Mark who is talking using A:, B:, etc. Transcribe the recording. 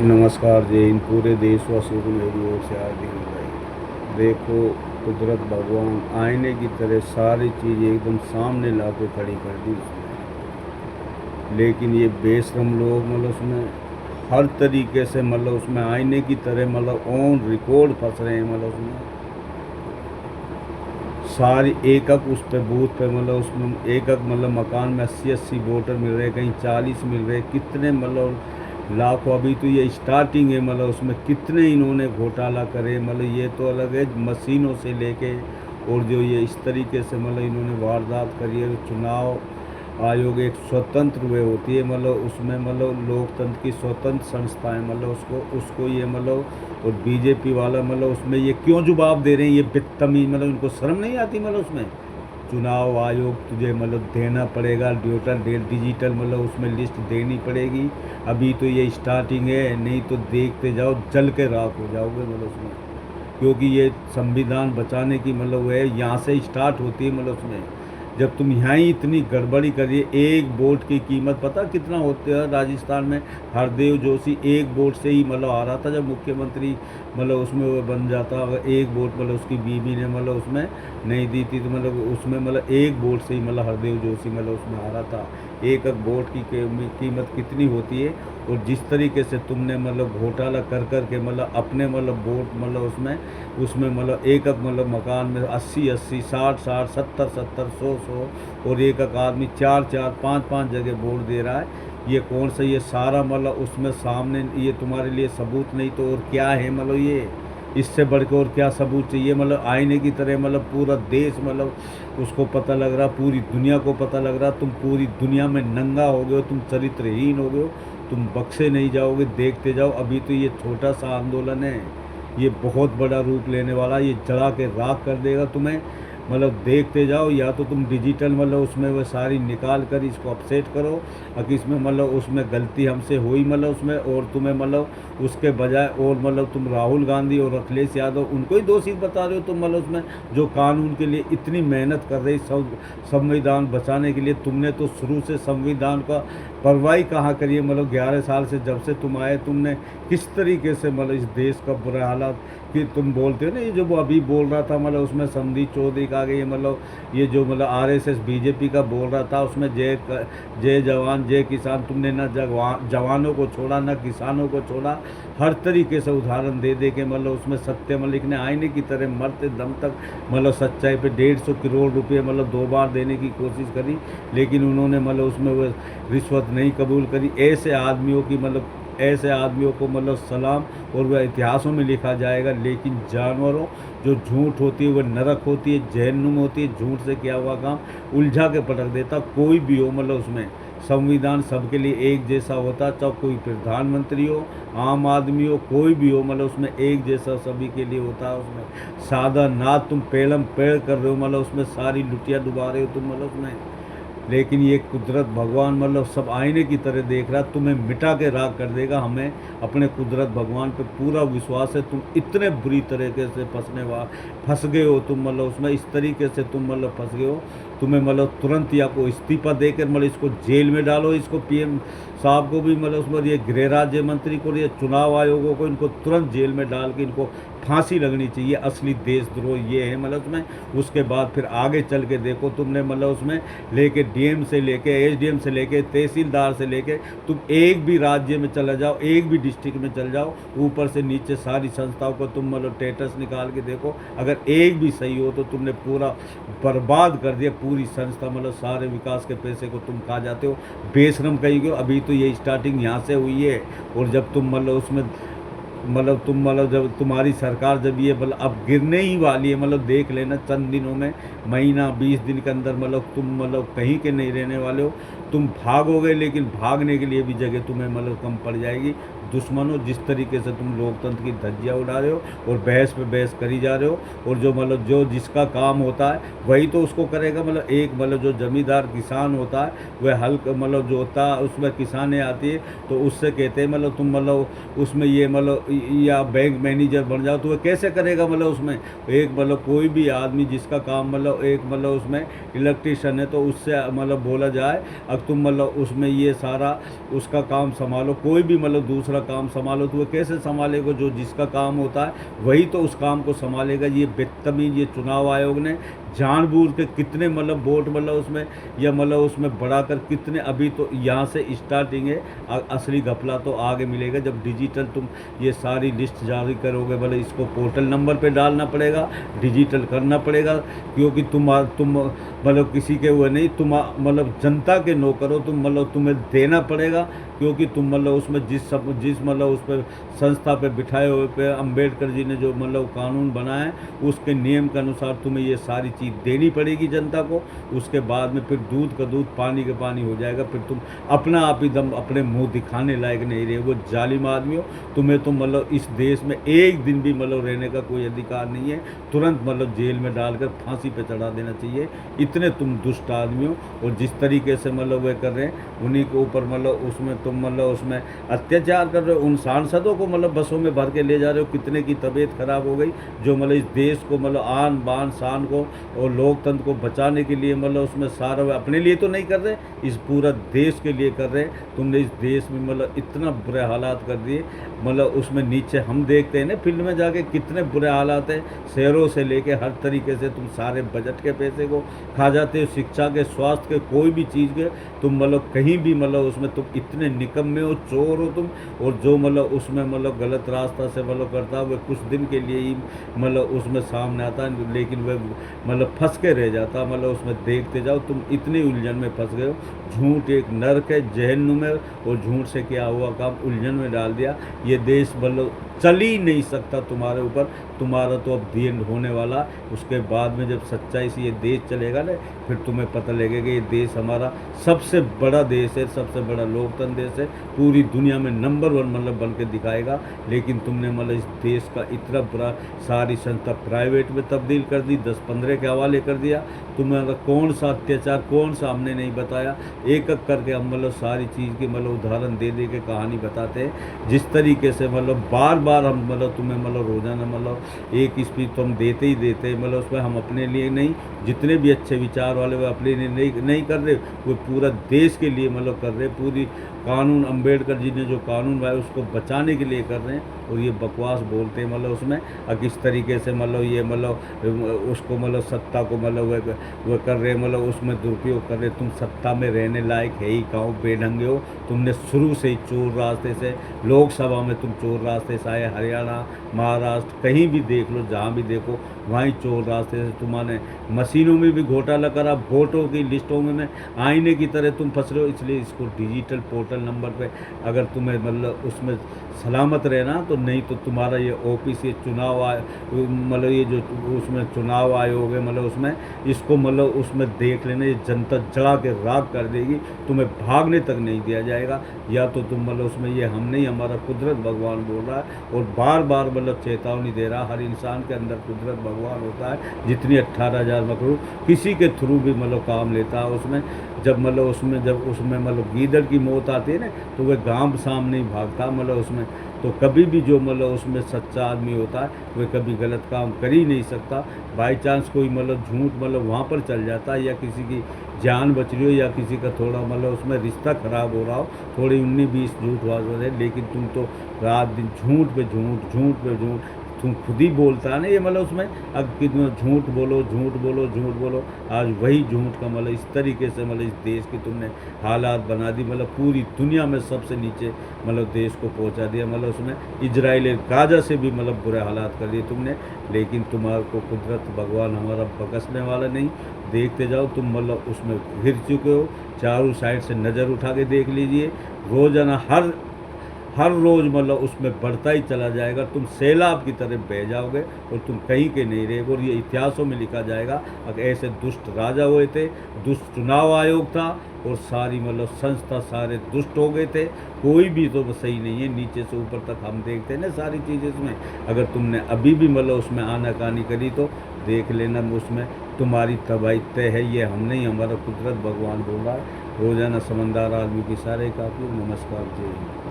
A: नमस्कार जी, इन पूरे देशवासियों को मेरी ओर से हार्दिक बधाई। देखो, कुदरत भगवान आईने की तरह सारी चीज़ें एकदम सामने ला के खड़ी कर दी उसने। लेकिन ये बेशरम लोग उसमें हर तरीके से उसमें आईने की तरह ऑन रिकॉर्ड फंस रहे हैं। उसमें सारी एकक उस पे बूथ पे उसमें एकक मकान में 80-80 वोटर मिल रहे, कहीं 40 मिल रहे, कितने लाखों। अभी तो ये स्टार्टिंग है, उसमें कितने इन्होंने घोटाला करे। ये तो अलग है, मशीनों से लेके और जो ये इस तरीके से इन्होंने वारदात करी है। चुनाव आयोग एक स्वतंत्र वे होती है, उसमें लोकतंत्र की स्वतंत्र संस्था है, उसको उसको ये और बीजेपी वाला उसमें ये क्यों जवाब दे रहे हैं, ये बदतमीज। इनको शर्म नहीं आती। उसमें चुनाव आयोग तुझे देना पड़ेगा, डिजिटल उसमें लिस्ट देनी पड़ेगी। अभी तो ये स्टार्टिंग है, नहीं तो देखते जाओ जल के राख हो जाओगे। उसमें क्योंकि ये संविधान बचाने की वो है, यहाँ से स्टार्ट होती है। उसमें जब तुम यहाँ ही इतनी गड़बड़ी करिए, एक वोट की कीमत पता कितना होती है राजस्थान में। हरदेव जोशी एक वोट से ही आ रहा था जब मुख्यमंत्री उसमें वो बन जाता। अगर एक वोट उसकी बीवी ने उसमें नहीं दी थी तो उसमें एक वोट से ही हरदेव जोशी उसमें आ रहा था। एक एक वोट की कीमत कितनी होती है। और जिस तरीके से तुमने घोटाला कर कर के अपने वोट उसमें उसमें एक एक मकान में 80-80, 60-60, 70-70, 100-100 और एक एक आदमी 4-4, 5-5 जगह वोट दे रहा है। ये कौन सा, ये सारा उसमें सामने, ये तुम्हारे लिए सबूत नहीं तो और क्या है। ये इससे बढ़ के और क्या सबूत चाहिए। आईने की तरह पूरा देश उसको पता लग रहा, पूरी दुनिया को पता लग रहा। तुम पूरी दुनिया में नंगा हो गए हो, तुम चरित्रहीन हो गए हो, तुम बख्शे नहीं जाओगे। देखते जाओ, अभी तो ये छोटा सा आंदोलन है, ये बहुत बड़ा रूप लेने वाला, ये जला के राख कर देगा तुम्हें। देखते जाओ। या तो तुम डिजिटल उसमें वो सारी निकाल कर इसको अपसेट करो, अगर इसमें उसमें गलती हमसे हुई उसमें, और तुम्हें उसके बजाय और तुम राहुल गांधी और अखिलेश यादव उनको ही दोषी बता रहे हो। तुम उसमें जो कानून के लिए इतनी मेहनत कर रही, संविधान बचाने के लिए, तुमने तो शुरू से संविधान का परवाह कहाँ करिए। 11 साल से जब से तुम आए, तुमने किस तरीके से इस देश का बुरा हालात कि तुम बोलते हो ना, ये जो वो अभी बोल रहा था उसमें संदीप चौधरी का आगे ये जो आरएसएस बीजेपी का बोल रहा था, उसमें जय जवान जय किसान, तुमने ना जवानों को छोड़ा ना किसानों को छोड़ा। हर तरीके से उदाहरण दे दे के उसमें सत्य ने आईने की तरह मरते दम तक सच्चाई पे 150 करोड़ रुपये 2 बार देने की कोशिश करी, लेकिन उन्होंने उसमें वो रिश्वत नहीं कबूल करी। ऐसे आदमियों को सलाम, और वह इतिहासों में लिखा जाएगा। लेकिन जानवरों जो झूठ होती है वह नरक होती है, जहन्नुम होती है। झूठ से क्या हुआ काम उलझा के पटक देता। कोई भी हो उसमें संविधान सबके लिए एक जैसा होता, चाहे कोई प्रधानमंत्री हो, आम आदमी हो, कोई भी हो, उसमें एक जैसा सभी के लिए होता है। उसमें सादा ना तुम पेड़म पेड़ कर रहे हो, उसमें सारी लुटिया डुबा रहे हो तुम उसमें। लेकिन ये कुदरत भगवान सब आईने की तरह देख रहा, तुम्हें मिटा के राख कर देगा। हमें अपने कुदरत भगवान पे पूरा विश्वास है। तुम इतने बुरी तरीके से फंस गए हो तुम उसमें, इस तरीके से तुम फंस गए हो। तुम्हें तुरंत या को इस्तीफा देकर इसको जेल में डालो। इसको पीएम साहब को भी उसमें, ये गृह राज्य मंत्री को, ये चुनाव आयोगों को, इनको तुरंत जेल में डाल के इनको फांसी लगनी चाहिए। असली देशद्रोह ये है उसमें। उसके बाद फिर आगे चल के देखो, तुमने उसमें लेके डीएम से लेके एसडीएम से लेके तहसीलदार से लेके तुम एक भी राज्य में चले जाओ, एक भी डिस्ट्रिक्ट में चल जाओ, ऊपर से नीचे सारी संस्थाओं को तुम स्टेटस निकाल के देखो, अगर एक भी सही हो तो तुमने पूरा बर्बाद कर दिया। पूरी संस्था सारे विकास के पैसे को तुम खा जाते हो। बेशरम कहीं गए। अभी तो ये स्टार्टिंग यहाँ से हुई है, और जब तुम उसमें तुम जब तुम्हारी सरकार जब ये अब गिरने ही वाली है, देख लेना चंद दिनों में, महीना 20 दिन के अंदर तुम कहीं के नहीं रहने वाले हो। तुम भागोगे, लेकिन भागने के लिए भी जगह तुम्हें कम पड़ जाएगी। दुश्मनों, जिस तरीके से तुम लोकतंत्र की धज्जियाँ उड़ा रहे हो और बहस पे बहस करी जा रहे हो, और जो जो जिसका काम होता है वही तो उसको करेगा। एक जो जमींदार किसान होता है वह हल जो होता है उसमें किसानें आती है, तो उससे कहते हैं तुम उसमें ये या बैंक मैनेजर बन जाओ, तो वह कैसे करेगा। उसमें एक कोई भी आदमी जिसका काम एक उसमें इलेक्ट्रिशियन है, तो उससे बोला जाए अब तुम उसमें ये सारा उसका काम संभालो। कोई भी दूसरा काम संभालो, तो वो कैसे संभालेगा? जो जिसका काम होता है वही तो उस काम को संभालेगा। ये बदतमीज ये चुनाव आयोग ने जानबूझ के कितने मतलब वोट मतलब उसमें या मतलब उसमें बढ़ाकर कितने, अभी तो यहाँ से स्टार्टिंग है, असली घपला तो आगे मिलेगा जब डिजिटल तुम ये सारी लिस्ट जारी करोगे। मतलब इसको पोर्टल नंबर पे डालना पड़ेगा, डिजिटल करना पड़ेगा, क्योंकि तुम मतलब किसी के वो नहीं, तुम मतलब जनता के नौकर हो, तुम मतलब तुम्हें देना पड़ेगा, क्योंकि तुम मतलब उसमें जिस मतलब उस पर संस्था पे बिठाए हुए पे अम्बेडकर जी ने जो मतलब कानून बनाया है उसके नियम के अनुसार तुम्हें ये सारी चीज़ देनी पड़ेगी जनता को। उसके बाद में फिर दूध का दूध पानी का पानी हो जाएगा, फिर तुम अपना आप ही दम अपने मुंह दिखाने लायक नहीं रहे। वो जालिम आदमी हो, तुम्हें तो मतलब इस देश में एक दिन भी मतलब रहने का कोई अधिकार नहीं है, तुरंत मतलब जेल में डालकर फांसी पे चढ़ा देना चाहिए। इतने तुम दुष्ट आदमी हो, और जिस तरीके से मतलब वे कर रहे हैं उन्हीं के ऊपर मतलब उसमें तुम मतलब उसमें अत्याचार कर रहे हो। उन सांसदों को मतलब बसों में भर के ले जा रहे हो, कितने की तबीयत खराब हो गई, जो मतलब इस देश को मतलब आन बान शान को और लोकतंत्र को बचाने के लिए मतलब उसमें सारा अपने लिए तो नहीं कर रहे, इस पूरा देश के लिए कर रहे हैं। तुमने इस देश में मतलब इतना बुरे हालात कर दिए, मतलब उसमें नीचे हम देखते हैं ना फील्ड में जाके कितने बुरे हालात हैं, शहरों से लेके हर तरीके से तुम सारे बजट के पैसे को खा जाते हो, शिक्षा के, स्वास्थ्य के, कोई भी चीज़ के तुम मतलब कहीं भी मतलब उसमें तुम इतने निकम्मे हो, चोर हो तुम। और जो मतलब उसमें मतलब गलत रास्ता से मतलब करता है वह कुछ दिन के लिए ही मतलब उसमें सामने आता है, लेकिन वह मतलब फंस के रह जाता, मतलब उसमें देखते जाओ तुम इतनी उलझन में फंस गए हो। झूठ एक नर्क है, जहन्नुम है, और झूठ से क्या हुआ काम उलझन में डाल दिया। ये देश मतलब चल ही नहीं सकता तुम्हारे ऊपर, तुम्हारा तो अब दी एंड होने वाला। उसके बाद में जब सच्चाई से ये देश चलेगा ना, फिर तुम्हें पता लगेगा ये देश हमारा सबसे बड़ा देश है, सबसे बड़ा लोकतंत्र देश है, पूरी दुनिया में नंबर 1 मतलब बन के दिखाएगा। लेकिन तुमने मतलब इस देश का इतना बुरा सारी संस्था प्राइवेट में तब्दील कर दी, 10-15 के हवाले कर दिया। तुम्हें अगर कौन सा अत्याचार कौन सा हमने नहीं बताया, एक एक करके हम मतलब सारी चीज़ की मतलब उदाहरण दे दे के कहानी बताते हैं। जिस तरीके से मतलब बार बार हम मतलब तुम्हें मतलब रोज़ाना मतलब एक स्पीच तो हम देते ही देते हैं, मतलब उसमें हम अपने लिए नहीं, जितने भी अच्छे विचार वाले वो अपने लिए नहीं कर रहे, वो पूरा देश के लिए मतलब कर रहे, पूरी कानून अम्बेडकर जी ने जो कानून बनाया उसको बचाने के लिए कर रहे हैं। और ये बकवास बोलते हैं मतलब उसमें किस तरीके से मतलब ये मतलब उसको मतलब सत्ता को मतलब वह कर रहे मतलब उसमें दुरुपयोग कर रहे। तुम सत्ता में रहने लायक है ही कहाँ, बेढंगे हो। तुमने शुरू से ही चोर रास्ते से, लोकसभा में तुम चोर रास्ते से आए, हरियाणा, महाराष्ट्र कहीं भी देख लो, जहाँ भी देखो वहीं चोर रास्ते से तुम्हारे मशीनों में भी घोटाला करा, वोटों की लिस्टों में आईने की तरह तुम फंस रहे हो। इसलिए इसको डिजिटल पोर्टल नंबर पे अगर तुम्हें मतलब उसमें सलामत रहना, तो नहीं तो तुम्हारा ये ऑफिस, ये चुनाव मतलब ये जो उसमें चुनाव आयोग है मतलब उसमें इसको मतलब उसमें देख लेना, ये जनता जला के राख कर देगी, तुम्हें भागने तक नहीं दिया जाएगा। या तो तुम मतलब उसमें ये हम नहीं, हमारा कुदरत भगवान बोल रहा है, और बार बार मतलब चेतावनी दे रहा, हर इंसान के अंदर कुदरत भगवान होता है। जितनी 18,000 मखलूक किसी के थ्रू भी मतलब काम लेता है उसमें, जब उसमें मतलब गीदड़ की मौत आती है ना, तो वह गांव सामने ही भागता मतलब उसमें। तो कभी भी जो मतलब उसमें सच्चा आदमी होता है वह कभी गलत काम कर ही नहीं सकता। बाई चांस कोई मतलब झूठ मतलब वहाँ पर चल जाता है, या किसी की जान बच रही हो, या किसी का थोड़ा मतलब उसमें रिश्ता ख़राब हो रहा हो, थोड़ी 19-20 झूठ हुआ हो, लेकिन तुम तो रात दिन झूठ पे झूठ, झूठ पे झूठ, तुम खुद ही बोलता है ना ये मतलब उसमें। अब कितना झूठ बोलो, झूठ बोलो, झूठ बोलो, आज वही झूठ का मतलब इस तरीके से मतलब इस देश की तुमने हालात बना दी, मतलब पूरी दुनिया में सबसे नीचे मतलब देश को पहुंचा दिया। मतलब उसमें इजराइल गाजा से भी मतलब बुरे हालात कर दिए तुमने। लेकिन तुम्हारे को कुदरत भगवान हमारा बकसने वाला नहीं, देखते जाओ तुम मतलब उसमें घिर चुके हो। चारों साइड से नज़र उठा के देख लीजिए, रोज़ाना हर रोज़ मतलब उसमें बढ़ता ही चला जाएगा, तुम सैलाब की तरह बह जाओगे और तुम कहीं के नहीं रहेगे। और ये इतिहासों में लिखा जाएगा, अगर ऐसे दुष्ट राजा हुए थे, दुष्ट चुनाव आयोग था, और सारी मतलब संस्था सारे दुष्ट हो गए थे, कोई भी तो सही नहीं है। नीचे से ऊपर तक हम देखते हैं ना सारी चीज़ें इसमें। अगर तुमने अभी भी मतलब उसमें आनाकानी करी तो देख लेना, उसमें तुम्हारी तबाही तय है। ये हम नहीं, हमारा कुदरत भगवान बोल रहा है। रोज़ाना समझदार आदमी की सारे काफ़ी। नमस्कार जी।